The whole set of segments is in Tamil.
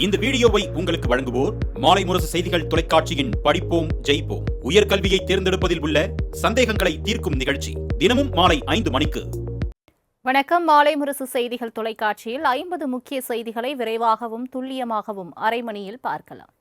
இந்த வீடியோவை உங்களுக்கு வழங்குவோர் மாலை முரசு செய்திகள் தொலைக்காட்சியின் படிப்போம் ஜெயிப்போம் உயர்கல்வியை தேர்ந்தெடுப்பதில் உள்ள சந்தேகங்களை தீர்க்கும் நிகழ்ச்சி தினமும் மாலை 5 மணிக்கு. வணக்கம். மாலை முரசு செய்திகள் தொலைக்காட்சியில் 50 முக்கிய செய்திகளை விரைவாகவும் துல்லியமாகவும் அரை மணியில் பார்க்கலாம்.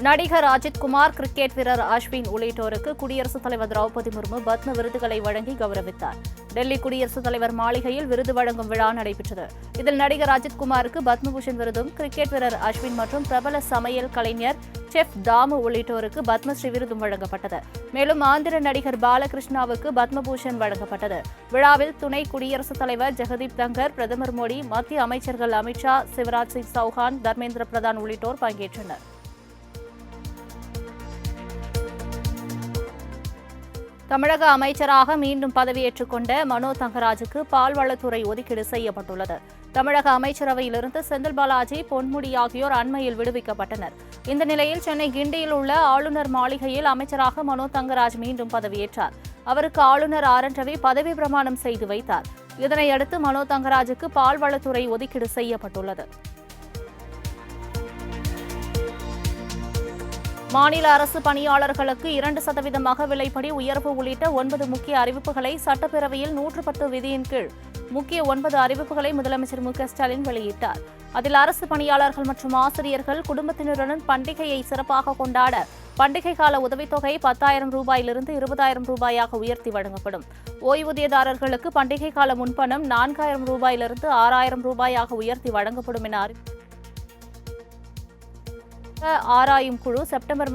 நடிகர் அஜித்குமார், கிரிக்கெட் வீரர் அஸ்வின் உள்ளிட்டோருக்கு குடியரசுத் தலைவர் திரௌபதி முர்மு பத்ம விருதுகளை வழங்கி கௌரவித்தார். டெல்லி குடியரசுத் தலைவர் மாளிகையில் விருது வழங்கும் விழா நடைபெற்றது. இதில் நடிகர் அஜித்குமாருக்கு பத்மபூஷன் விருதும், கிரிக்கெட் வீரர் அஸ்வின் மற்றும் பிரபல சமையல் கலைஞர் செஃப் தாமு உள்ளிட்டோருக்கு பத்மஸ்ரீ விருதும் வழங்கப்பட்டது. மேலும் ஆந்திர நடிகர் பாலகிருஷ்ணாவுக்கு பத்மபூஷன் வழங்கப்பட்டது. விழாவில் துணை குடியரசுத் தலைவர் ஜெகதீப் தங்கர், பிரதமர் மோடி, மத்திய அமைச்சர்கள் அமித்ஷா, சிவராஜ் சிங் சௌஹான், தர்மேந்திர பிரதான் உள்ளிட்டோர் பங்கேற்றனர். தமிழக அமைச்சராக மீண்டும் பதவியேற்றுக் கொண்ட மனோ தங்கராஜுக்கு பால்வளத்துறை ஒதுக்கீடு செய்யப்பட்டுள்ளது. தமிழக அமைச்சரவையிலிருந்து செந்தில் பாலாஜி, பொன்முடி ஆகியோர் அண்மையில் விடுவிக்கப்பட்டனர். இந்த நிலையில் சென்னை கிண்டியில் உள்ள ஆளுநர் மாளிகையில் அமைச்சராக மனோ தங்கராஜ் மீண்டும் பதவியேற்றார். அவருக்கு ஆளுநர் ஆர் என் ரவி பதவி பிரமாணம் செய்து வைத்தார். இதனையடுத்து மனோ தங்கராஜுக்கு பால்வளத்துறை ஒதுக்கீடு செய்யப்பட்டுள்ளது. மாநில அரசு பணியாளர்களுக்கு 2% அகவிலைப்படி உயர்வு உள்ளிட்ட 9 முக்கிய அறிவிப்புகளை சட்டப்பேரவையில் 110 விதியின் கீழ் முக்கிய 9 அறிவிப்புகளை முதலமைச்சர் மு.க.ஸ்டாலின் வெளியிட்டார். அதில் அரசு பணியாளர்கள் மற்றும் ஆசிரியர்கள் குடும்பத்தினருடன் பண்டிகையை சிறப்பாக கொண்டாட பண்டிகை கால உதவித்தொகை 10,000 ரூபாயிலிருந்து 20,000 ரூபாயாக உயர்த்தி வழங்கப்படும். ஓய்வூதியதாரர்களுக்கு பண்டிகை கால முன்பணம் 4,000 ரூபாயிலிருந்து 6,000 ரூபாயாக உயர்த்தி வழங்கப்படும் என ஆராயும் குழு செப்டம்பர்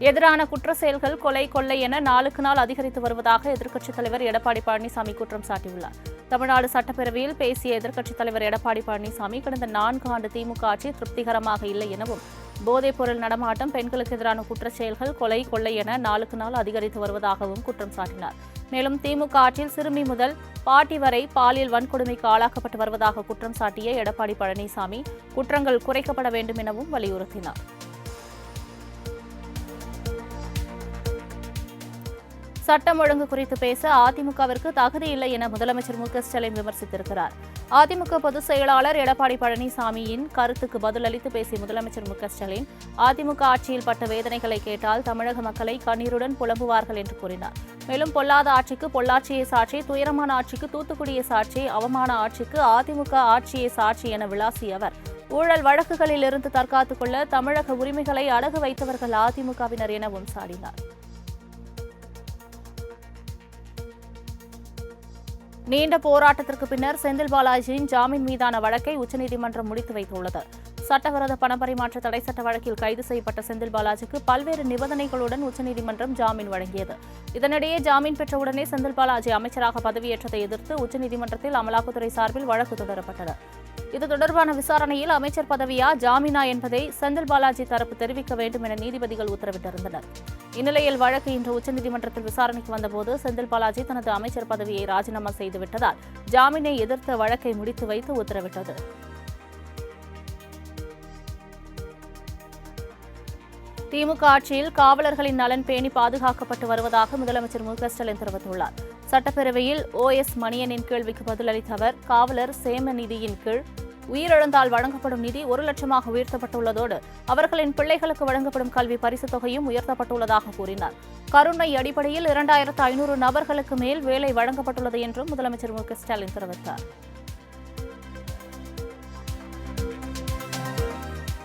எதிரான குற்ற செயல்கள், கொலை, கொள்ளை என நாளுக்கு நாள் அதிகரித்து வருவதாக எதிர்க்கட்சித் தலைவர் எடப்பாடி பழனிசாமி குற்றம் சாட்டியுள்ளார். தமிழ்நாடு சட்டப்பேரவையில் பேசிய எதிர்க்கட்சித் தலைவர் எடப்பாடி பழனிசாமி, கடந்த 4 ஆண்டு திமுக ஆட்சி திருப்திகரமாக இல்லை எனவும், போதைப் பொருள் நடமாட்டம், பெண்களுக்கு எதிரான குற்றச் செயல்கள், கொலை, கொள்ளை என நாளுக்கு நாள் அதிகரித்து வருவதாகவும் குற்றம் சாட்டினார். மேலும் திமுக ஆட்சியில் சிறுமி முதல் பாட்டி வரை பாலியல் வன்கொடுமைக்கு ஆளாக்கப்பட்டு வருவதாக குற்றம் சாட்டிய எடப்பாடி பழனிசாமி, குற்றங்கள் குறைக்கப்பட வேண்டும் எனவும் வலியுறுத்தினார். சட்டம் ஒழுங்கு குறித்து பேச அதிமுகவிற்கு தகுதி இல்லை என முதலமைச்சர் மு.க.ஸ்டாலின் விமர்சித்திருக்கிறார். அதிமுக பொதுச் செயலாளர் எடப்பாடி பழனிசாமியின் கருத்துக்கு பதிலளித்து பேசிய முதலமைச்சர் மு.க.ஸ்டாலின், அதிமுக ஆட்சியில் பட்ட வேதனைகளை கேட்டால் தமிழக மக்களை கண்ணீருடன் புலம்புவார்கள் என்று கூறினார். மேலும் பொல்லாத ஆட்சிக்கு பொள்ளாச்சியே சாட்சி, துயரமான ஆட்சிக்கு தூத்துக்குடியே சாட்சி, அவமான ஆட்சிக்கு அதிமுக ஆட்சியே சாட்சி என விளாசிய அவர், ஊழல் வழக்குகளில் இருந்து தற்காத்துக் கொள்ள தமிழக உரிமைகளை அடகு வைத்தவர்கள் அதிமுகவினர் எனவும் சாடினார். நீண்ட போராட்டத்திற்கு பின்னர் செந்தில் பாலாஜியின் ஜாமீன் மீதான வழக்கை உச்சநீதிமன்றம் முடித்து வைத்துள்ளது. சட்டவிரோத பணப்பரிமாற்ற தடை சட்ட வழக்கில் கைது செய்யப்பட்ட செந்தில் பாலாஜிக்கு பல்வேறு நிபந்தனைகளுடன் உச்சநீதிமன்றம் ஜாமீன் வழங்கியது. இதனிடையே ஜாமீன் பெற்றவுடனே செந்தில் பாலாஜி அமைச்சராக பதவியேற்றதை எதிர்த்து உச்சநீதிமன்றத்தில் அமலாக்கத்துறை சார்பில் வழக்கு தொடரப்பட்டது. இது தொடர்பான விசாரணையில் அமைச்சர் பதவியா ஜாமீனா என்பதை செந்தில் பாலாஜி தரப்பு தெரிவிக்க வேண்டும் என நீதிபதிகள் உத்தரவிட்டிருந்தனர். இந்நிலையில் வழக்கு இன்று உச்சநீதிமன்றத்தில் விசாரணைக்கு வந்தபோது செந்தில் பாலாஜி தனது அமைச்சர் பதவியை ராஜினாமா செய்துவிட்டதால் ஜாமீனை எதிர்த்த வழக்கை முடித்து வைத்து உத்தரவிட்டது. திமுக ஆட்சியில் காவலர்களின் நலன் பேணி பாதுகாக்கப்பட்டு வருவதாக முதலமைச்சர் மு.க.ஸ்டாலின் தெரிவித்துள்ளார். சட்டப்பேரவையில் OS மணியனின் கேள்விக்கு பதிலளித்த அவர், காவலர் சேம நிதியின் கீழ் உயிரிழந்தால் வழங்கப்படும் நிதி 1 லட்சமாக உயர்த்தப்பட்டுள்ளதோடு அவர்களின் பிள்ளைகளுக்கு வழங்கப்படும் கல்வி பரிசுத் தொகையும் உயர்த்தப்பட்டுள்ளதாக கூறினார். கருணை அடிப்படையில் 2,500 நபர்களுக்கு மேல் வேலை வழங்கப்பட்டுள்ளது என்றும் முதலமைச்சர் மு.க.ஸ்டாலின் தெரிவித்தார்.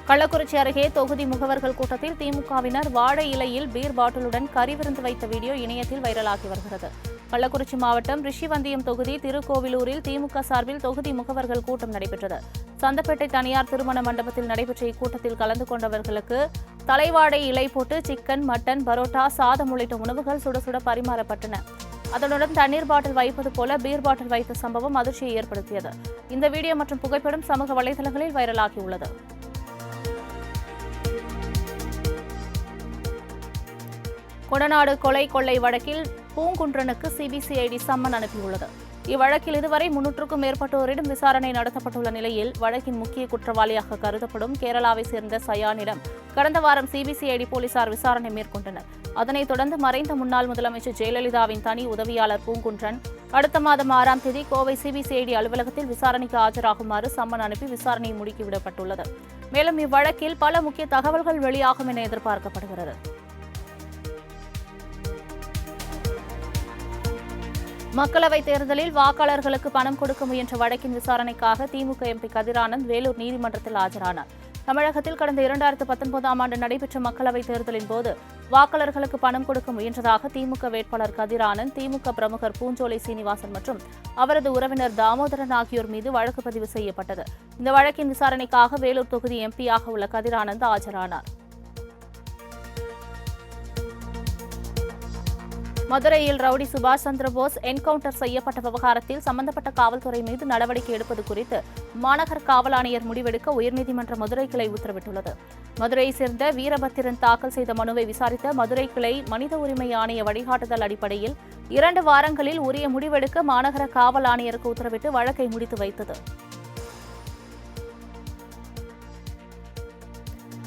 கள்ளக்குறிச்சி அருகே தொகுதி முகவர்கள் கூட்டத்தில் திமுகவினர் வாழை இலையில் பீர் பாட்டிலுடன் கறி விருந்து வைத்த வீடியோ இணையத்தில் வைரலாகி வருகிறது. கள்ளக்குறிச்சி மாவட்டம் ரிஷிவந்தியம் தொகுதி திருக்கோவிலூரில் திமுக சார்பில் தொகுதி முகவர்கள் கூட்டம் நடைபெற்றது. சந்தப்பேட்டை தனியார் திருமண மண்டபத்தில் நடைபெற்ற இக்கூட்டத்தில் கலந்து கொண்டவர்களுக்கு தலைவாழை இலை போட்டு சிக்கன், மட்டன், பரோட்டா, சாதம் உள்ளிட்ட உணவுகள் சுட சுட பரிமாறப்பட்டன. அதனுடன் தண்ணீர் பாட்டில் வைப்பது போல பீர் பாட்டில் வைத்த சம்பவம் அதிர்ச்சியை ஏற்படுத்தியது. இந்த வீடியோ மற்றும் புகைப்படம் சமூக வலைதளங்களில் வைரலாகியுள்ளது. கொடநாடு கொலை கொள்ளை வழக்கில் பூங்குன்றனுக்கு சிபிசிஐடி சம்மன் அனுப்பியுள்ளது. இவ்வழக்கில் இதுவரை 300க்கும் மேற்பட்டோரிடம் விசாரணை நடத்தப்பட்டுள்ள நிலையில் வழக்கின் முக்கிய குற்றவாளியாக கருதப்படும் கேரளாவை சேர்ந்த சயானிடம் கடந்த வாரம் சிபிசிஐடி போலீசார் விசாரணை மேற்கொண்டனர். அதனைத் தொடர்ந்து மறைந்த முன்னாள் முதலமைச்சர் ஜெயலலிதாவின் தனி உதவியாளர் பூங்குன்றன் அடுத்த மாதம் 6ஆம் தேதி கோவை சிபிசிஐடி அலுவலகத்தில் விசாரணைக்கு ஆஜராகுமாறு சம்மன் அனுப்பி விசாரணை முடுக்கிவிடப்பட்டுள்ளது. மேலும் இவ்வழக்கில் பல முக்கிய தகவல்கள் வெளியாகும் என எதிர்பார்க்கப்படுகிறது. மக்களவைத் தேர்தலில் வாக்காளர்களுக்கு பணம் கொடுக்க முயன்ற வழக்கின் விசாரணைக்காக திமுக எம்பி கதிரானந்த் வேலூர் நீதிமன்றத்தில் ஆஜரானார். தமிழகத்தில் கடந்த 2019ஆம் ஆண்டு நடைபெற்ற மக்களவைத் தேர்தலின் போது வாக்காளர்களுக்கு பணம் கொடுக்க முயன்றதாக திமுக வேட்பாளர் கதிரானந்த், திமுக பிரமுகர் பூஞ்சோலை சீனிவாசன் மற்றும் அவரது உறவினர் தாமோதரன் ஆகியோர் மீது வழக்கு பதிவு செய்யப்பட்டது. இந்த வழக்கின் விசாரணைக்காக வேலூர் தொகுதி எம்பியாக உள்ள கதிரானந்த் ஆஜரானார். மதுரையில் ரவுடி சுபாஷ் சந்திரபோஸ் என்கவுண்டர் செய்யப்பட்ட விவகாரத்தில் சம்பந்தப்பட்ட காவல்துறை மீது நடவடிக்கை எடுப்பது குறித்து மாநகர காவல் ஆணையர் முடிவெடுக்க உயர்நீதிமன்ற மதுரை கிளை உத்தரவிட்டுள்ளது. மதுரையை சேர்ந்த வீரபத்திரன் தாக்கல் செய்த மனுவை விசாரித்த மதுரை கிளை மனித உரிமை ஆணைய வழிகாட்டுதல் அடிப்படையில் 2 வாரங்களில் உரிய முடிவெடுக்க மாநகர காவல் ஆணையருக்கு உத்தரவிட்டு வழக்கை முடித்து வைத்தது.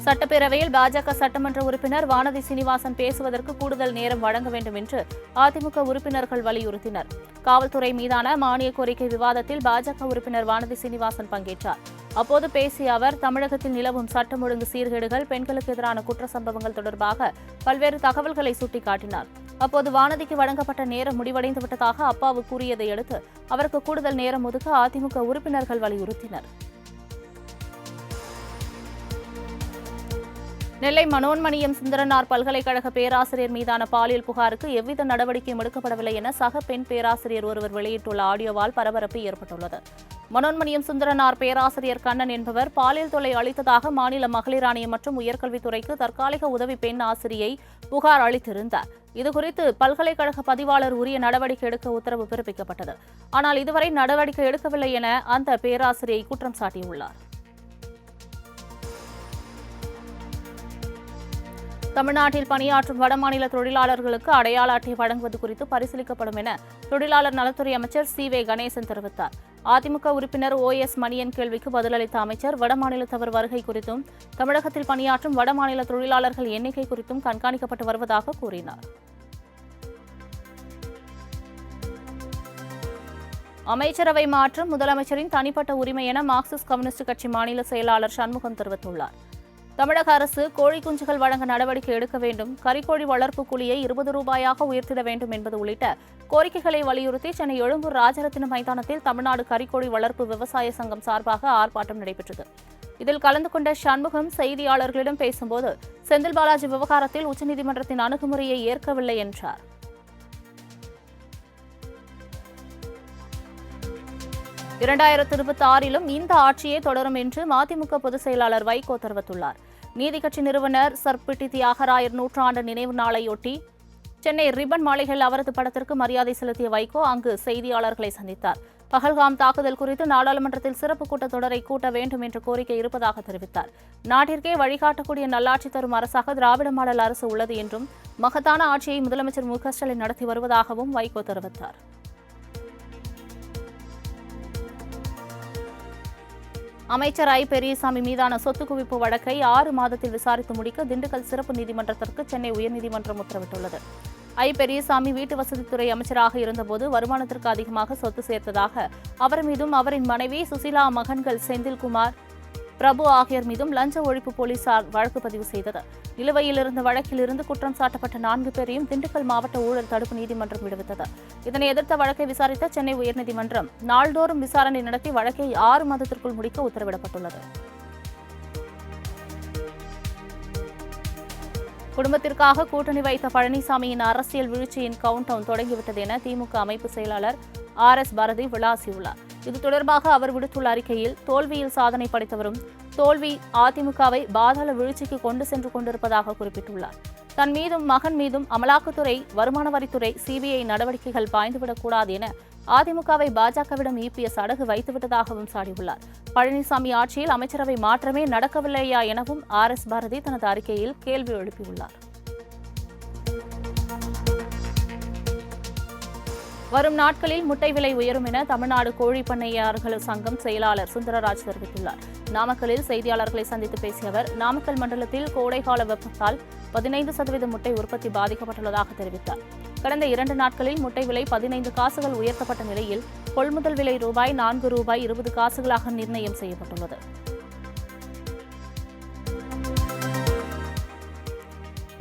சட்டப்பேரவையில் பாஜக சட்டமன்ற உறுப்பினர் வானதி சீனிவாசன் பேசுவதற்கு கூடுதல் நேரம் வழங்க வேண்டும் என்று அதிமுக உறுப்பினர்கள் வலியுறுத்தினர். காவல்துறை மீதான மானிய கோரிக்கை விவாதத்தில் பாஜக உறுப்பினர் வானதி சீனிவாசன் பங்கேற்றார். அப்போது பேசிய அவர், தமிழகத்தில் நிலவும் சட்டம் ஒழுங்கு சீர்கேடுகள், பெண்களுக்கு எதிரான குற்ற சம்பவங்கள் தொடர்பாக பல்வேறு தகவல்களை சுட்டிக்காட்டினார். அப்போது வானதிக்கு வழங்கப்பட்ட நேரம் முடிவடைந்து விட்டதாக அப்பாவு கூறியதை அடுத்து அவருக்கு கூடுதல் நேரம் ஒதுக்க அதிமுக உறுப்பினர்கள் வலியுறுத்தினர். நெல்லை மனோன்மணியம் சுந்தரனார் பல்கலைக்கழக பேராசிரியர் மீதான பாலியல் புகாருக்கு எவ்வித நடவடிக்கையும் எடுக்கப்படவில்லை என சக பெண் பேராசிரியர் ஒருவர் வெளியிட்டுள்ள ஆடியோவால் பரபரப்பு ஏற்பட்டுள்ளது. மனோன்மணியம் சுந்தரனார் பேராசிரியர் கண்ணன் என்பவர் பாலியல் தொல்லை அளித்ததாக மாநில மகளிர் ஆணையம் மற்றும் உயர்கல்வித்துறைக்கு தற்காலிக உதவி பெண் ஆசிரியை புகார் அளித்திருந்தார். இதுகுறித்து பல்கலைக்கழக பதிவாளர் உரிய நடவடிக்கை எடுக்க உத்தரவு பிறப்பிக்கப்பட்டது. ஆனால் இதுவரை நடவடிக்கை எடுக்கவில்லை என அந்த பேராசிரியை குற்றம் சாட்டியுள்ளார். தமிழ்நாட்டில் பணியாற்றும் வடமாநில தொழிலாளர்களுக்கு அடையாள அட்டை வழங்குவது குறித்து பரிசீலிக்கப்படும் என தொழிலாளர் நலத்துறை அமைச்சர் சி.வே. கணேசன் தெரிவித்தார். அதிமுக உறுப்பினர் ஓ.எஸ். மணியன் கேள்விக்கு பதிலளித்த அமைச்சர், வடமாநிலத்தவர் வருகை குறித்தும் தமிழகத்தில் பணியாற்றும் வடமாநில தொழிலாளர்கள் எண்ணிக்கை குறித்தும் கண்காணிக்கப்பட்டு வருவதாக கூறினார். அமைச்சரவை மாற்றம் முதலமைச்சரின் தனிப்பட்ட உரிமை என மார்க்சிஸ்ட் கம்யூனிஸ்ட் கட்சி மாநில செயலாளர் சண்முகம் தெரிவித்துள்ளார். தமிழக அரசு கோழி குஞ்சுகள் வழங்க நடவடிக்கை எடுக்க வேண்டும், கறிக்கோழி வளர்ப்பு கூலியை 20 ரூபாயாக உயர்த்திட வேண்டும் என்பது உள்ளிட்ட கோரிக்கைகளை வலியுறுத்தி சென்னை எழும்பூர் ராஜரத்தின மைதானத்தில் தமிழ்நாடு கறிக்கோழி வளர்ப்பு விவசாய சங்கம் சார்பாக ஆர்ப்பாட்டம் நடைபெற்றது. இதில் கலந்து கொண்ட சண்முகம் செய்தியாளர்களிடம் பேசும்போது, செந்தில் பாலாஜி விவகாரத்தில் உச்சநீதிமன்றத்தின் அணுகுமுறையை ஏற்கவில்லை என்றார். இரண்டாயிரத்து 26லும் இந்த ஆட்சியே தொடரும் என்று மதிமுக பொதுச் செயலாளர் வைகோ தெரிவித்துள்ளார். நீதி கட்சி நிறுவனர் சர்பிட்டி தியாகராயர் நூற்றாண்டு நினைவு நாளையொட்டி சென்னை ரிப்பன் மாளிகையில் அவரது படத்திற்கு மரியாதை செலுத்திய வைகோ அங்கு செய்தியாளர்களை சந்தித்தார். பஹல்காம் தாக்குதல் குறித்து நாடாளுமன்றத்தில் சிறப்பு கூட்டத்தொடரை கூட்ட வேண்டும் என்ற கோரிக்கை இருப்பதாக தெரிவித்தார். நாட்டிற்கே வழிகாட்டக்கூடிய நல்லாட்சி தரும் அரசாக திராவிட மாடல் அரசு உள்ளது என்றும் மகத்தான ஆட்சியை முதலமைச்சர் மு.க. ஸ்டாலின் நடத்தி வருவதாகவும் வைகோ தெரிவித்தார். அமைச்சர் ஐ. பெரியசாமி மீதான சொத்து குவிப்பு வழக்கை 6 மாதத்தில் விசாரித்து முடிக்க திண்டுக்கல் சிறப்பு நீதிமன்றத்திற்கு சென்னை உயர்நீதிமன்றம் உத்தரவிட்டுள்ளது. ஐ. பெரியசாமி வீட்டு வசதித்துறை அமைச்சராக இருந்தபோது வருமானத்திற்கு அதிகமாக சொத்து சேர்த்ததாக அவர் மீதும் அவரின் மனைவி சுசிலா, மகன்கள் செந்தில்குமார், பிரபு ஆகியோர் மீதும் லஞ்ச ஒழிப்பு போலீசார் வழக்கு பதிவு செய்தது. நிலுவையில் இருந்த வழக்கில் இருந்து குற்றம் சாட்டப்பட்ட 4 பேரையும் திண்டுக்கல் மாவட்ட ஊழல் தடுப்பு நீதிமன்றம் விடுவித்தது. இதனை எதிர்த்த வழக்கை விசாரித்த சென்னை உயர்நீதிமன்றம் நாள்தோறும் விசாரணை நடத்தி வழக்கை 6 மாதத்திற்குள் முடிக்க உத்தரவிடப்பட்டுள்ளது. குடும்பத்திற்காக கூட்டணி வைத்த பழனிசாமியின் அரசியல் வீழ்ச்சியின் கவுண்டவுன் தொடங்கிவிட்டது என திமுக அமைப்பு செயலாளர் R.S. பாரதி விளாசியுள்ளார். இது தொடர்பாக அவர் விடுத்துள்ள அறிக்கையில், தோல்வியில் சாதனை படைத்தவரும் தோல்வி அதிமுகவை பாதாள வீழ்ச்சிக்கு கொண்டு சென்று கொண்டிருப்பதாக குறிப்பிட்டுள்ளார். தன் மீதும் மகன் மீதும் அமலாக்கத்துறை, வருமான வரித்துறை, சிபிஐ நடவடிக்கைகள் பாய்ந்துவிடக்கூடாது என அதிமுகவை பாஜகவிடம் இபிஎஸ் அடகு வைத்துவிட்டதாகவும் சாடியுள்ளார். பழனிசாமி ஆட்சியில் அமைச்சரவை மாற்றமே நடக்கவில்லையா எனவும் R.S. பாரதி தனது அறிக்கையில் கேள்வி எழுப்பியுள்ளார். வரும் நாட்களில் முட்டை விலை உயரும் என தமிழ்நாடு கோழி பண்ணையாளர்கள் சங்கம் செயலாளர் சுந்தரராஜ் தெரிவித்துள்ளார். நாமக்கல்லில் செய்தியாளர்களை சந்தித்து பேசிய அவர், நாமக்கல் மண்டலத்தில் கோடைகால வெப்பத்தால் 15% முட்டை உற்பத்தி பாதிக்கப்பட்டுள்ளதாக தெரிவித்தார். கடந்த 2 நாட்களில் முட்டை விலை 15 காசுகள் உயர்த்தப்பட்ட நிலையில் கொள்முதல் விலை ரூபாய் 4.20 காசுகளாக நிர்ணயம் செய்யப்பட்டுள்ளது.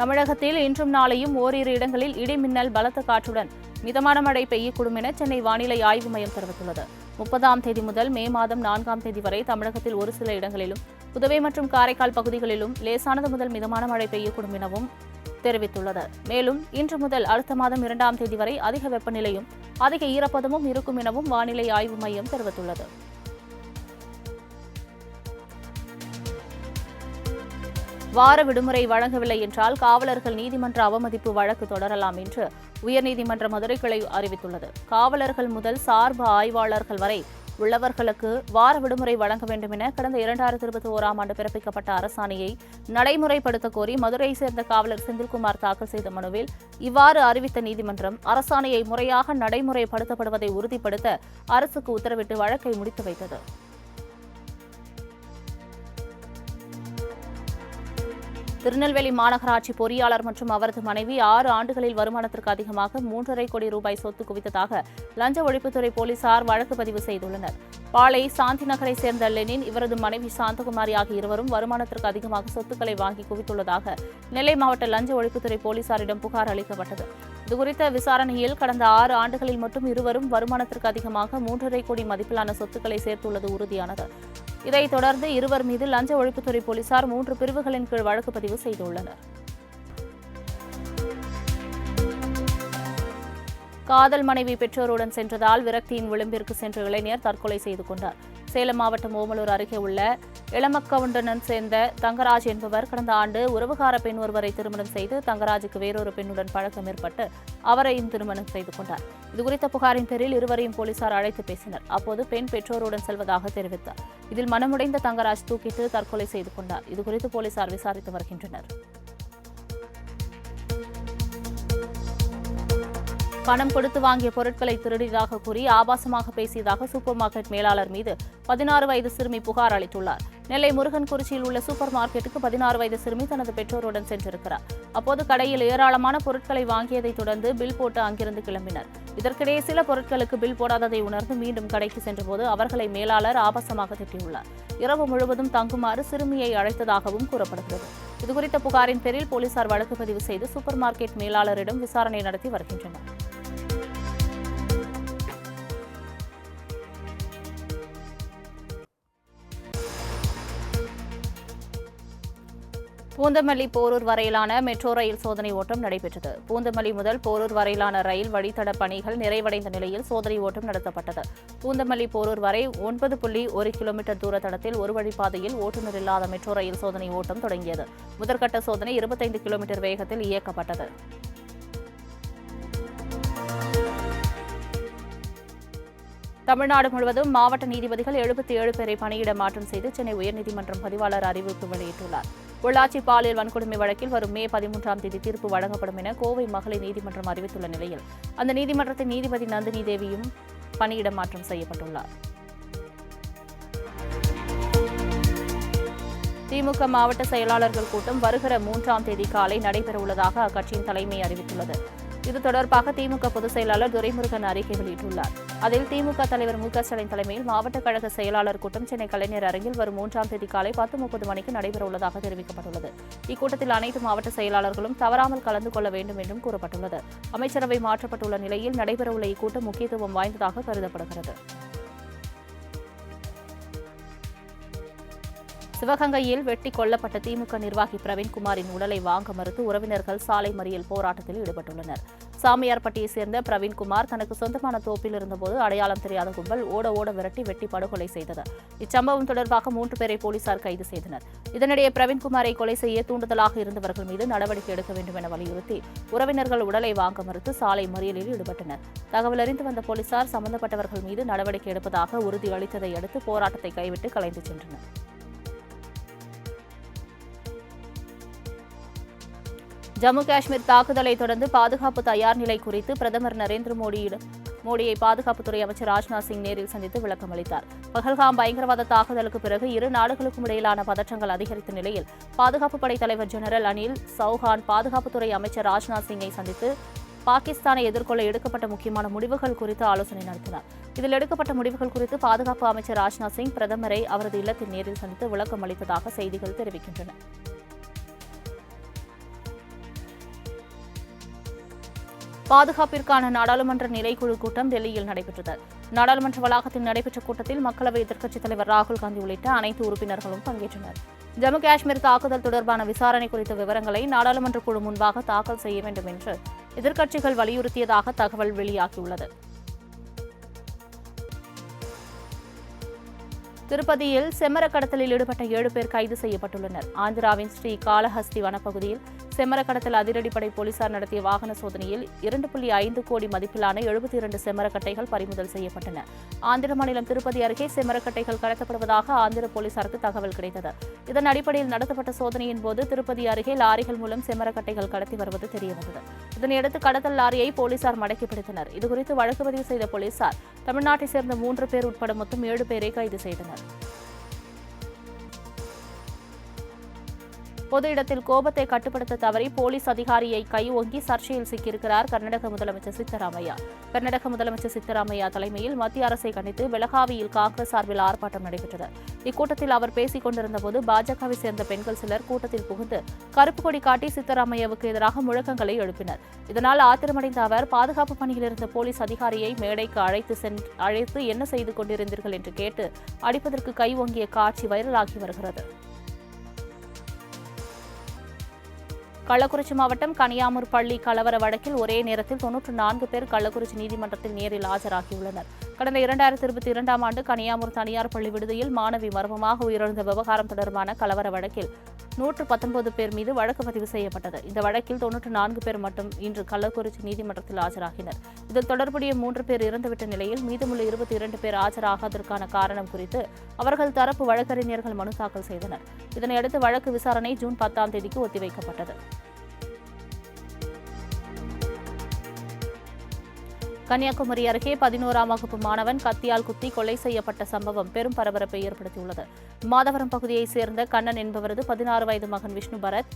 தமிழகத்தில் இன்றும் நாளையும் ஓரிரு இடங்களில் இடிமின்னல், பலத்த காற்றுடன் மிதமான மழை பெய்யக்கூடும் என சென்னை வானிலை ஆய்வு மையம் தெரிவித்துள்ளது. 30ஆம் தேதி முதல் மே மாதம் 4ஆம் தேதி வரை தமிழகத்தில் ஒரு சில இடங்களிலும், புதுவை மற்றும் காரைக்கால் பகுதிகளிலும் லேசானது முதல் மிதமான மழை பெய்யக்கூடும் எனவும் தெரிவித்துள்ளது. மேலும் இன்று முதல் அடுத்த மாதம் 2ஆம் தேதி வரை அதிக வெப்பநிலையும் அதிக ஈரப்பதமும் இருக்கும் எனவும் வானிலை ஆய்வு மையம் தெரிவித்துள்ளது. வார விடுமுறை வழங்கவில்லை என்றால் காவலர்கள் நீதிமன்ற அவமதிப்பு வழக்கு தொடரலாம் என்று உயர்நீதிமன்ற மதுரை கிளை அறிவித்துள்ளது. காவலர்கள் முதல் சார்பு ஆய்வாளர்கள் வரை உள்ளவர்களுக்கு வார விடுமுறை வழங்க வேண்டும் என கடந்த 2021ஆம் ஆண்டு பிறப்பிக்கப்பட்ட அரசாணையை நடைமுறைப்படுத்த கோரி மதுரையை சேர்ந்த காவலர் செந்தில்குமார் தாக்கல் செய்த மனுவில் இவ்வாறு அறிவித்த நீதிமன்றம், அரசாணையை முறையாக நடைமுறைப்படுத்தப்படுவதை உறுதிப்படுத்த அரசுக்கு உத்தரவிட்டு வழக்கை முடித்து வைத்தது. திருநெல்வேலி மாநகராட்சி பொறியாளர் மற்றும் அவரது மனைவி 6 ஆண்டுகளில் வருமானத்திற்கு அதிகமாக 3.5 கோடி ரூபாய் சொத்து குவித்ததாக லஞ்ச ஒழிப்புத்துறை போலீசார் வழக்கு பதிவு செய்துள்ளனர். பாளை சாந்தி நகரை சேர்ந்த லெனின், இவரது மனைவி சாந்தகுமாரி ஆகிய இருவரும் வருமானத்திற்கு அதிகமாக சொத்துக்களை வாங்கி குவித்துள்ளதாக நெல்லை மாவட்ட லஞ்ச ஒழிப்புத்துறை போலீசாரிடம் புகார் அளிக்கப்பட்டது. இதுகுறித்த விசாரணையில் கடந்த 6 ஆண்டுகளில் மட்டும் இருவரும் வருமானத்திற்கு அதிகமாக 3.5 கோடி மதிப்பிலான சொத்துக்களை சேர்த்துள்ளது உறுதியானது. இதைத் தொடர்ந்து இருவர் மீது லஞ்ச ஒழிப்புத்துறை போலீசார் 3 பிரிவுகளின் கீழ் வழக்கு பதிவு செய்துள்ளனர். காதல் மனைவி பெற்றோருடன் சென்றதால் விரக்தியின் விளிம்பிற்கு சென்ற இளைஞர் தற்கொலை செய்து கொண்டார். சேலம் மாவட்டம் ஓமலூர் அருகே உள்ள இளமக்கவுண்டனை சேர்ந்த தங்கராஜ் என்பவர் கடந்த ஆண்டு உறவுகார பெண் ஒருவரை திருமணம் செய்து தங்கராஜுக்கு வேறொரு பெண்ணுடன் பழக்கம் ஏற்பட்டு அவரையும் திருமணம் செய்து கொண்டார். இதுகுறித்த புகாரின் பேரில் இருவரையும் போலீசார் அழைத்து பேசினர். அப்போது பெண் பெற்றோருடன் செல்வதாக தெரிவித்தார். இதில் மனமுடைந்த தங்கராஜ் தூக்கிட்டு தற்கொலை செய்து கொண்டார். இதுகுறித்து போலீசார் விசாரித்து வருகின்றனர். பணம் கொடுத்து வாங்கிய பொருட்களை திருடியதாக கூறி ஆபாசமாக பேசியதாக சூப்பர் மார்க்கெட் மேலாளர் மீது 16 வயது சிறுமி புகார் அளித்துள்ளார். நெல்லை முருகன்குறிச்சியில் உள்ள சூப்பர் மார்க்கெட்டுக்கு 16 வயது சிறுமி தனது பெற்றோருடன் சென்றிருக்கிறார். அப்போது கடையில் ஏராளமான பொருட்களை வாங்கியதைத் தொடர்ந்து பில் போட்டு அங்கிருந்து கிளம்பினர். இதற்கிடையே சில பொருட்களுக்கு பில் போடாததை உணர்ந்து மீண்டும் கடைக்கு சென்றபோது அவர்களை மேலாளர் ஆபாசமாக திட்டியுள்ளார். இரவு முழுவதும் தங்குமாறு சிறுமியை அழைத்ததாகவும் கூறப்படுகிறது. இதுகுறித்த புகாரின் பேரில் போலீசார் வழக்கு பதிவு செய்து சூப்பர் மார்க்கெட் மேலாளரிடம் விசாரணை நடத்தி வருகின்றனர். பூந்தமல்லி போரூர் வரையிலான மெட்ரோ ரயில் சோதனை ஓட்டம் நடைபெற்றது. பூந்தமல்லி முதல் போரூர் வரையிலான ரயில் வழித்தட பணிகள் நிறைவடைந்த நிலையில் சோதனை ஓட்டம் நடத்தப்பட்டது. பூந்தமல்லி போரூர் வரை 9.1 கிலோமீட்டர் தூர தடத்தில் ஒரு வழிப்பாதையில் ஓட்டுநர் இல்லாத மெட்ரோ ரயில் சோதனை ஓட்டம் தொடங்கியது. முதற்கட்ட சோதனை 25 கிலோமீட்டர் வேகத்தில் இயக்கப்பட்டது. தமிழ்நாடு முழுவதும் மாவட்ட நீதிபதிகள் 77 பேரை பணியிட மாற்றம் செய்து சென்னை உயர்நீதிமன்றம் பதிவாளர் அறிவிப்பு வெளியிட்டுள்ளார். பொள்ளாச்சி பாலியல் வன்கொடுமை வழக்கில் வரும் மே 13ஆம் தேதி தீர்ப்பு வழங்கப்படும் என கோவை மகளிர் நீதிமன்றம் அறிவித்துள்ள நிலையில் அந்த நீதிமன்றத்தின் நீதிபதி நந்தினி தேவியும் பணியிட மாற்றம் செய்யப்பட்டுள்ளார். திமுக மாவட்ட செயலாளர்கள் கூட்டம் வருகிற 3ஆம் தேதி காலை நடைபெறவுள்ளதாக அக்கட்சியின் தலைமை அறிவித்துள்ளது. இது தொடர்பாக திமுக பொதுச் செயலாளர் துரைமுருகன் அறிக்கை வெளியிட்டுள்ளார். அதில் திமுக தலைவர் மு க ஸ்டாலின் தலைமையில் மாவட்ட கழக செயலாளர் கூட்டம் சென்னை கலைஞர் அரங்கில் வரும் 3ஆம் தேதி காலை 10:30 மணிக்கு நடைபெறவுள்ளதாக தெரிவிக்கப்பட்டுள்ளது. இக்கூட்டத்தில் அனைத்து மாவட்ட செயலாளர்களும் தவறாமல் கலந்து கொள்ள வேண்டும் என்றும் கூறப்பட்டுள்ளது. அமைச்சரவை மாற்றப்பட்டுள்ள நிலையில் நடைபெறவுள்ள இக்கூட்டம் முக்கியத்துவம் வாய்ந்ததாக கருதப்படுகிறது. சிவகங்கையில் வெட்டி கொல்லப்பட்ட திமுக நிர்வாகி பிரவீன்குமாரின் உடலை வாங்க மறுத்து உறவினர்கள் சாலை மறியல் போராட்டத்தில் ஈடுபட்டுள்ளனர். சாமியார்பட்டியை சேர்ந்த பிரவீன்குமார் தனக்கு சொந்தமான தோப்பில் இருந்தபோது அடையாளம் தெரியாத கும்பல் ஓட விரட்டி வெட்டி படுகொலை செய்தது. இச்சம்பவம் தொடர்பாக 3 பேரை போலீசார் கைது செய்தனர். இதனிடையே பிரவீன்குமாரை கொலை செய்ய தூண்டுதலாக இருந்தவர்கள் மீது நடவடிக்கை எடுக்க வேண்டும் என வலியுறுத்தி உறவினர்கள் உடலை வாங்க மறுத்து சாலை மறியலில் ஈடுபட்டனர். தகவல் அறிந்து வந்த போலீசார் சம்பந்தப்பட்டவர்கள் மீது நடவடிக்கை எடுப்பதாக உறுதி அளித்ததை அடுத்து போராட்டத்தை கைவிட்டு கலைந்து சென்றனர். ஜம்மு காஷ்மீர் தாக்குதலை தொடர்ந்து பாதுகாப்பு தயார் நிலை குறித்து பிரதமர் நரேந்திர மோடியிடம் மோடியை பாதுகாப்புத்துறை அமைச்சர் ராஜ்நாத் சிங் நேரில் சந்தித்து விளக்கம் அளித்தார். பஹல்காம் பயங்கரவாத தாக்குதலுக்கு பிறகு இரு நாடுகளுக்கும் இடையிலான பதற்றங்கள் அதிகரித்த நிலையில் பாதுகாப்பு படை தலைவர் ஜெனரல் அனில் சௌஹான் பாதுகாப்புத்துறை அமைச்சர் ராஜ்நாத் சிங்கை சந்தித்து பாகிஸ்தானை எதிர்கொள்ள எடுக்கப்பட்ட முக்கியமான முடிவுகள் குறித்து ஆலோசனை நடத்தினார். இதில் எடுக்கப்பட்ட முடிவுகள் குறித்து பாதுகாப்பு அமைச்சர் ராஜ்நாத் சிங் பிரதமரை அவரது இல்லத்தில் நேரில் சந்தித்து விளக்கம் அளித்ததாக செய்திகள் தெரிவிக்கின்றன. பாதுகாப்பிற்கான நாடாளுமன்ற நிலைக்குழு கூட்டம் டெல்லியில் நடைபெற்றது. நாடாளுமன்ற வளாகத்தில் நடைபெற்ற கூட்டத்தில் மக்களவை எதிர்க்கட்சித் தலைவர் ராகுல் காந்தி உள்ளிட்ட அனைத்து உறுப்பினர்களும் பங்கேற்றனர். ஜம்மு காஷ்மீர் தாக்குதல் தொடர்பான விசாரணை குறித்த விவரங்களை நாடாளுமன்ற குழு முன்பாக தாக்கல் செய்ய வேண்டும் என்று எதிர்க்கட்சிகள் வலியுறுத்தியதாக தகவல் வெளியாகியுள்ளது. திருப்பதியில் செம்மர கடத்தலில் ஈடுபட்ட 7 பேர் கைது செய்யப்பட்டுள்ளனர். ஆந்திராவின் ஸ்ரீ காளஹஸ்தி வனப்பகுதியில் செம்மர கடத்தல் அதிரடிப்படை போலீசார் நடத்திய வாகன சோதனையில் 2.5 கோடி மதிப்பிலான 72 செம்மரக்கட்டைகள் பறிமுதல் செய்யப்பட்டன. ஆந்திர மாநிலம் திருப்பதி அருகே செம்மரக்கட்டைகள் கடத்தப்படுவதாக ஆந்திர போலீசாருக்கு தகவல் கிடைத்தது. இதன் அடிப்படையில் நடத்தப்பட்ட சோதனையின் போது திருப்பதி அருகே லாரிகள் மூலம் செம்மரக்கட்டைகள் கடத்தி வருவது தெரியவந்தது. இதனையடுத்து கடத்தல் லாரியை போலீசார் மடக்கி பிடித்தனர். இதுகுறித்து வழக்கு பதிவு செய்த போலீசார் தமிழ்நாட்டை சேர்ந்த 3 பேர் உட்பட மொத்தம் 7 பேரை கைது செய்தனர். பொது இடத்தில் கோபத்தை கட்டுப்படுத்த தவறி போலீஸ் அதிகாரியை கை ஓங்கி சர்ச்சையில் சிக்கியிருக்கிறார் கர்நாடக முதலமைச்சர் சித்தராமையா. கர்நாடக முதலமைச்சர் சித்தராமையா தலைமையில் மத்திய அரசை கண்டித்து பெலகாவியில் காங்கிரஸ் சார்பில் ஆர்ப்பாட்டம் நடைபெற்றது. இக்கூட்டத்தில் அவர் பேசிக் கொண்டிருந்தபோது பாஜகவை சேர்ந்த பெண்கள் சிலர் கூட்டத்தில் புகுந்து கருப்பு கொடி காட்டி சித்தராமையாவுக்கு எதிராக முழக்கங்களை எழுப்பினர். இதனால் ஆத்திரமடைந்த அவர் பாதுகாப்பு பணியில் இருந்த போலீஸ் அதிகாரியை மேடைக்கு அழைத்து என்ன செய்து கொண்டிருந்தீர்கள் என்று கேட்டு அடிப்பதற்கு கை ஓங்கிய காட்சி வைரலாகி வருகிறது. கள்ளக்குறிச்சி மாவட்டம் கனியாமூர் பள்ளி கலவர வழக்கில் ஒரே நேரத்தில் 94 பேர் கள்ளக்குறிச்சி நீதிமன்றத்தில் நேரில் ஆஜராகியுள்ளனர். கடந்த 2022ஆம் ஆண்டு கனியாமூர் தனியார் பள்ளி விடுதியில் மாணவி மர்மமாக உயிரிழந்த விவகாரம் தொடர்பான கலவர வழக்கில் 119 பேர் மீது வழக்கு பதிவு செய்யப்பட்டது. இந்த வழக்கில் 94 பேர் மட்டும் இன்று கள்ளக்குறிச்சி நீதிமன்றத்தில் ஆஜராகினர். இதில் தொடர்புடைய 3 பேர் இறந்துவிட்ட நிலையில் மீதமுள்ள 22 பேர் ஆஜராகாததற்கான காரணம் குறித்து அவர்கள் தரப்பு வழக்கறிஞர்கள் மனு தாக்கல் செய்தனர். இதனையடுத்து வழக்கு விசாரணை ஜூன் 10ஆம் தேதிக்கு ஒத்திவைக்கப்பட்டது. கன்னியாகுமரி அருகே 11ஆம் வகுப்பு மாணவன் கத்தியால் குத்தி கொலை செய்யப்பட்ட சம்பவம் பெரும் பரபரப்பை ஏற்படுத்தியுள்ளது. மாதவரம் பகுதியைச் சேர்ந்த கண்ணன் என்பவரது 16 வயது மகன் விஷ்ணு பரத்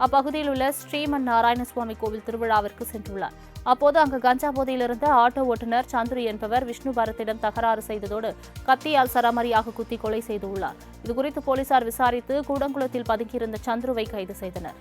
அப்பகுதியில் உள்ள ஸ்ரீமன் நாராயணசுவாமி கோவில் திருவிழாவிற்கு சென்றுள்ளார். அப்போது அங்கு கஞ்சா போதையில் இருந்த ஆட்டோ ஓட்டுநர் சந்துரு என்பவர் விஷ்ணு பரத்திடம் தகராறு செய்ததோடு கத்தியால் சரமாரியாக குத்தி கொலை செய்துள்ளார். இதுகுறித்து போலீசார் விசாரித்து கூடங்குளத்தில் பதுங்கியிருந்த சந்துருவை கைது செய்தனர்.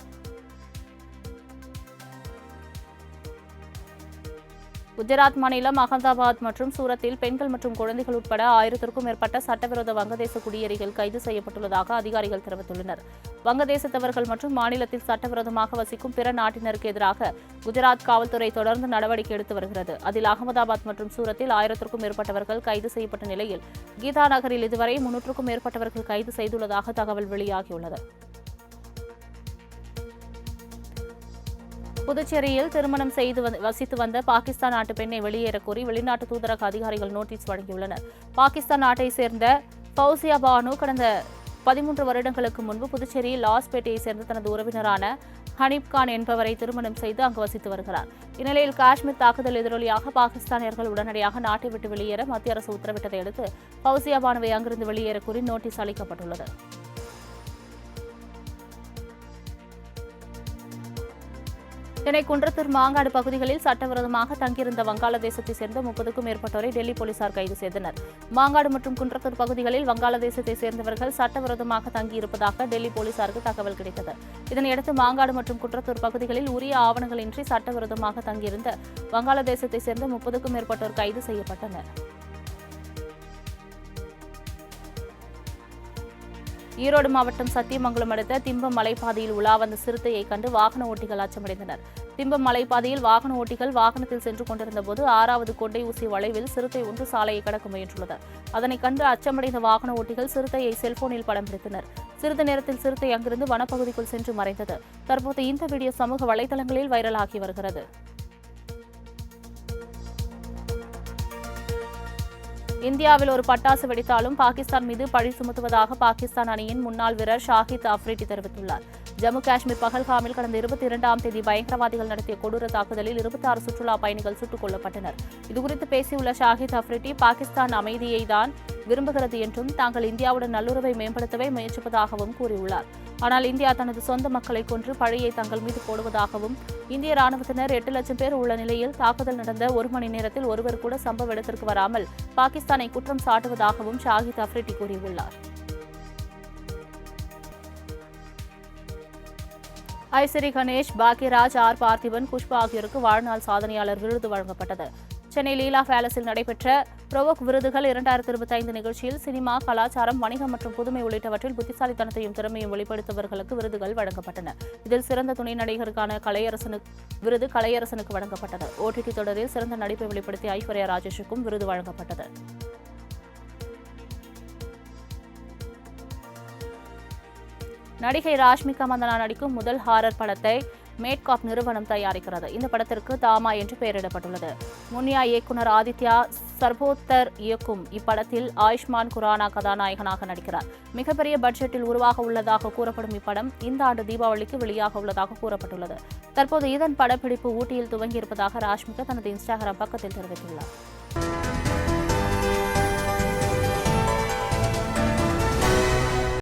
குஜராத் மாநிலம் அகமதாபாத் மற்றும் சூரத்தில் பெண்கள் மற்றும் குழந்தைகள் உட்பட 1000க்கும் மேற்பட்ட சட்டவிரோத வங்கதேச குடியேறிகள் கைது செய்யப்பட்டுள்ளதாக அதிகாரிகள் தெரிவித்துள்ளனர். வங்கதேசத்தவர்கள் மற்றும் மாநிலத்தில் சட்டவிரோதமாக வசிக்கும் பிற நாட்டினருக்கு எதிராக குஜராத் காவல்துறை தொடர்ந்து நடவடிக்கை எடுத்து வருகிறது. அதில் அகமதாபாத் மற்றும் சூரத்தில் 1000க்கும் மேற்பட்டவர்கள் கைது செய்யப்பட்ட நிலையில் கீதா நகரில் இதுவரை 300க்கும் மேற்பட்டவர்கள் கைது செய்துள்ளதாக தகவல் வெளியாகியுள்ளது. புதுச்சேரியில் திருமணம் செய்து வசித்து வந்த பாகிஸ்தான் நாட்டு பெண்ணை வெளியேறக் கோரி வெளிநாட்டு தூதரக அதிகாரிகள் நோட்டீஸ் வழங்கியுள்ளனர். பாகிஸ்தான் நாட்டை சேர்ந்த ஃபௌசியா பானு கடந்த 13 வருடங்களுக்கு முன்பு புதுச்சேரியில் லாஸ்பேட்டையை சேர்ந்த தனது உறவினரான ஹனீப் கான் என்பவரை திருமணம் செய்து அங்கு வசித்து வருகிறார். இந்நிலையில் காஷ்மீர் தாக்குதல் எதிரொலியாக பாகிஸ்தானியர்கள் உடனடியாக நாட்டை விட்டு வெளியேற மத்திய அரசு உத்தரவிட்டதை அடுத்து ஃபௌசியா பானுவை அங்கிருந்து வெளியேறக் கோரி நோட்டீஸ் அளிக்கப்பட்டுள்ளது. சென்னை குன்றத்தூர் மாங்காடு பகுதிகளில் சட்டவிரோதமாக தங்கியிருந்த வங்காளதேசத்தை சேர்ந்த 30க்கும் மேற்பட்டோரை டெல்லி போலீசார் கைது செய்தனர். மாங்காடு மற்றும் குன்றத்தூர் பகுதிகளில் வங்காளதேசத்தை சேர்ந்தவர்கள் சட்டவிரோதமாக தங்கியிருப்பதாக டெல்லி போலீசாருக்கு தகவல் கிடைத்தது. இதனையடுத்து மாங்காடு மற்றும் குன்றத்தூர் பகுதிகளில் உரிய ஆவணங்களின்றி சட்டவிரோதமாக தங்கியிருந்த வங்காளதேசத்தை சேர்ந்த 30க்கும் மேற்பட்டோர் கைது செய்யப்பட்டனர். ஈரோடு மாவட்டம் சத்தியமங்கலம் அடுத்த திம்பம் மலைப்பாதையில் உலா வந்த சிறுத்தையை கண்டு வாகன ஓட்டிகள் அச்சமடைந்தனர். திம்பம் மலைப்பாதையில் வாகன ஓட்டிகள் வாகனத்தில் சென்று கொண்டிருந்தபோது 6வது கொண்டை ஊசி வளைவில் சிறுத்தை ஒன்று சாலையை கடக்க முயன்றுள்ளது. அதனை கண்டு அச்சமடைந்த வாகன ஓட்டிகள் சிறுத்தையை செல்போனில் படம் பிடித்தனர். சிறிது நேரத்தில் சிறுத்தை அங்கிருந்து வனப்பகுதிக்குள் சென்று மறைந்தது. தற்போது இந்த வீடியோ சமூக வலைதளங்களில் வைரலாகி வருகிறது. இந்தியாவில் ஒரு பட்டாசு வெடித்தாலும் பாகிஸ்தான் மீது பழி சுமத்துவதாக பாகிஸ்தான் அணியின் முன்னாள் வீரர் ஷாஹித் அஃப்ரிடி தெரிவித்துள்ளார். ஜம்மு காஷ்மீர் பகல்காமில் கடந்த 22ஆம் தேதி பயங்கரவாதிகள் நடத்திய கொடூர தாக்குதலில் 26 சுற்றுலா பயணிகள் சுட்டுக் கொல்லப்பட்டனர். இதுகுறித்து பேசியுள்ள ஷாஹித் அஃப்ரிடி, பாகிஸ்தான் அமைதியை தான் விரும்புகிறது என்றும் தாங்கள் இந்தியாவுடன் நல்லுறவை மேம்படுத்தவே முயற்சிப்பதாகவும் கூறியுள்ளார். ஆனால் இந்தியா தனது சொந்த மக்களை கொன்று பழியை தங்கள் மீது போடுவதாகவும், இந்திய ராணுவத்தினர் 8 லட்சம் பேர் உள்ள நிலையில் தாக்குதல் நடந்த 1 மணி நேரத்தில் ஒருவர் கூட சம்பவ இடத்திற்கு வராமல் பாகிஸ்தானை குற்றம் சாட்டுவதாகவும் ஷாஹித் அஃப்ரிடி கூறியுள்ளார். ஐசிரி கணேஷ், பாக்யராஜ், ஆர் பார்த்திபன், புஷ்பா ஆகியோருக்கு வாழ்நாள் சாதனையாளர் விருது வழங்கப்பட்டது. சென்னை லீலா பேலஸில் நடைபெற்ற புரோவோக் விருதுகள் 2025 நிகழ்ச்சியில் சினிமா, கலாச்சாரம், வணிகம் மற்றும் புதுமை உள்ளிட்டவற்றில் புத்திசாலித்தனத்தையும் திறமையும் வெளிப்படுத்தவர்களுக்கு விருதுகள் வழங்கப்பட்டன. இதில் சிறந்த துணை நடிகருக்கான விருது கலையரசனுக்கு வழங்கப்பட்டது. OTT தொடரில் சிறந்த நடிப்பை வெளிப்படுத்திய ஐஸ்வர்யா ராஜேஷுக்கும் விருது வழங்கப்பட்டது. நடிகை ராஷ்மிகா மந்தனா நடிக்கும் முதல் ஹாரர் படத்தை மேட்காப் நிறுவனம் தயாரிக்கிறது. இந்த படத்திற்கு தாமா என்று பெயரிடப்பட்டுள்ளது. முன்னியா இயக்குனர் ஆதித்யா சர்போத்தர் இயக்கும் இப்படத்தில் ஆயுஷ்மான் குரானா கதாநாயகனாக நடிக்கிறார். மிகப்பெரிய பட்ஜெட்டில் உருவாக உள்ளதாக கூறப்படும் இப்படம் இந்த ஆண்டு தீபாவளிக்கு வெளியாக உள்ளதாக கூறப்பட்டுள்ளது. தற்போது இதன் படப்பிடிப்பு ஊட்டியில் துவங்கியிருப்பதாக ராஷ்மிகா தனது இன்ஸ்டாகிராம் பக்கத்தில் தெரிவித்துள்ளார்.